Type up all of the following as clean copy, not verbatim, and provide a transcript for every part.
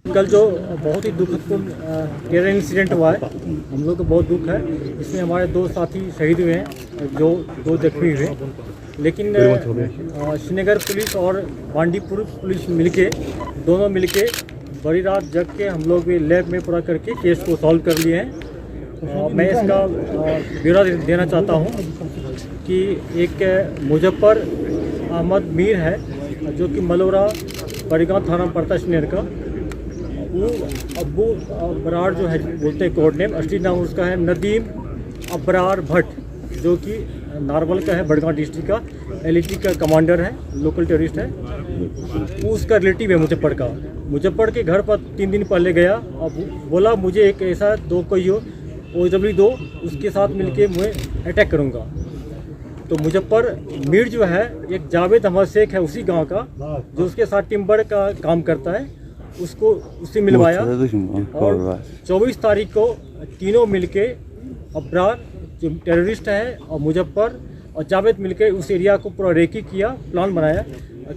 कल जो बहुत ही दुखद टेरर इंसिडेंट हुआ है, हम लोग को बहुत दुख है। इसमें हमारे 2 साथी शहीद हुए हैं, जो 2 जख्मी हुए। लेकिन श्रीनगर पुलिस और बांडीपुर पुलिस दोनों मिलके बड़ी रात जग के हम लोग भी लैब में पूरा करके केस को सॉल्व कर लिए हैं। मैं इसका ब्यौरा देना चाहता हूं कि एक मुजफ्फर अहमद मीर है, जो कि मलोरा बड़गांव थाना पड़ता है श्रीनगर का। वो अब्बू अबरार जो है बोलते हैं कोड नेम, असली नाम उसका है नदीम अबरार भट्ट, जो कि नारवल का है, बड़गांव डिस्ट्रिक्ट का एलईटी का कमांडर है, लोकल टेररिस्ट है। वो उसका रिलेटिव है मुजफ्फर के घर पर 3 दिन पहले गया और बोला मुझे एक ऐसा कोई OW दो, उसके साथ मिलके मैं अटैक करूँगा। तो मुजफ्फर मीर जो है एक जावेद अहमद शेख है उसी गांव का, जो उसके साथ टिम्बर का काम करता है, उससे मिलवाया। और 24 तारीख को तीनों मिलके अबरार जो टेररिस्ट है और मुजफ्फर और जावेद मिलके उस एरिया को पूरा रेकी किया, प्लान बनाया।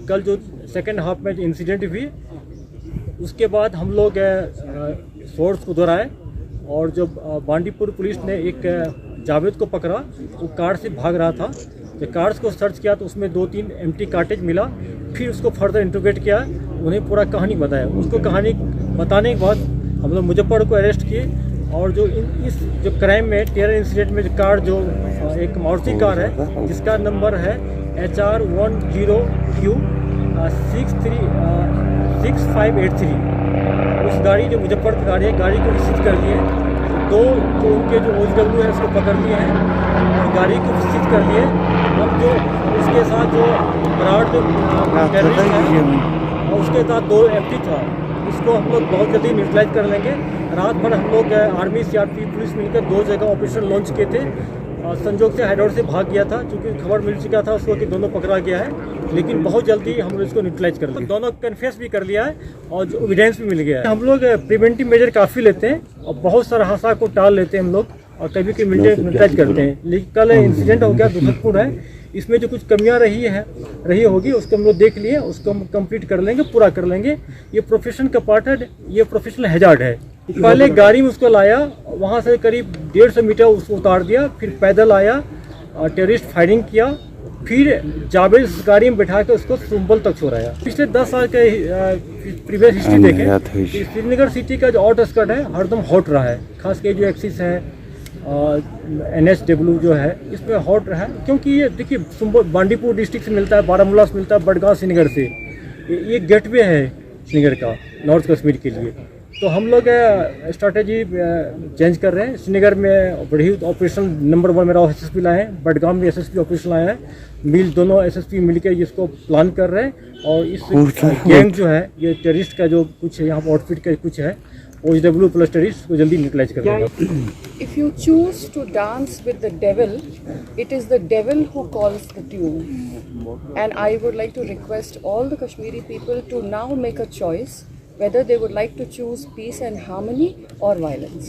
कल जो सेकेंड हाफ में जो इंसिडेंट हुई, उसके बाद हम लोग सोर्स को दोहराए और जब बांडीपुर पुलिस ने एक जावेद को पकड़ा, वो कार से भाग रहा था। जब कार्स को सर्च किया तो उसमें 2-3 एम्प्टी कार्टेज मिला। फिर उसको फर्दर इंटरोगेट किया, उन्हें पूरा कहानी बताया। उसको कहानी बताने के बाद हम लोग मुजफ्फर को अरेस्ट किए। और जो इस क्राइम में टेरर इंसिडेंट में जो कार जो एक मारुति कार है, जिसका नंबर है HR10Q 6583, उस गाड़ी जो मुजफ्फर की गाड़ी है, गाड़ी को रिसीव कर लिए। 2 जो उनके जो OW है उसको पकड़ लिए हैं और गाड़ी को रिसीव कर लिए। अब जो उसके साथ जो बराड़ जो टेररिस्ट है और उसके साथ 2 FT था, उसको हम लोग बहुत जल्दी न्यूट्रलाइज कर लेंगे। रात भर हम लोग आर्मी CRP पुलिस मिलकर 2 जगह ऑपरेशन लॉन्च किए थे। संजोग से हैदराबाद से भाग गया था, क्योंकि खबर मिल चुका था उसको कि दोनों पकड़ा गया है। लेकिन बहुत जल्दी हम लोग इसको न्यूट्रलाइज कर लेंगे। दोनों कन्फेस भी कर लिया है और जो एविडेंस भी मिल गया है। हम लोग प्रिवेंटिव मेजर काफ़ी लेते हैं और बहुत सारा हादसा को टाल लेते हैं हम लोग, और कभी कभी न्यूट्रलाइज करते हैं। लेकिन कल इंसिडेंट हो गया, दुखदपूर्ण है। इसमें जो कुछ कमियां रही होगी उसको हम लोग देख लिए, उसको हम कंप्लीट कर लेंगे, पूरा कर लेंगे। ये प्रोफेशन का पार्ट है, ये प्रोफेशनल हैजार्ड है। पहले गाड़ी में उसको लाया, वहाँ से करीब 150 मीटर उसको उतार दिया, फिर पैदल आया, टेररिस्ट फायरिंग किया, फिर जावेद गाड़ी में बैठा के उसको सुंबल तक छोड़ाया। पिछले 10 साल के प्रीवियस हिस्ट्री देखें, श्रीनगर सिटी का जो आउटस्कर्ट है हरदम हॉट रहा है। खास के जो एक्सिस है NSW जो है, इसमें हॉट रहा है। क्योंकि ये देखिए बांडीपुर डिस्ट्रिक्ट से मिलता है, बारामूला से मिलता है, बड़गांव श्रीनगर से, ये गेटवे है श्रीनगर का नॉर्थ कश्मीर के लिए। तो हम लोग स्ट्रैटेजी चेंज कर रहे हैं। श्रीनगर में बड़ी ऑपरेशन नंबर 1 मेरा SSP लाए हैं, बड़गांव में SSP ऑपरेशन लाए हैं। दोनों SSP मिलकर इसको प्लान कर रहे हैं। और इस गैंग जो है, ये टेररिस्ट का जो कुछ है यहाँ पर आउटफिट का कुछ है, OW प्लस टेररिस्ट को जल्दी न्यूट्रलाइज कर देगा। If you choose to dance with the devil, it is the devil who calls the tune. And I would like to request all the Kashmiri people to now make a choice whether they would like to choose peace and harmony or violence.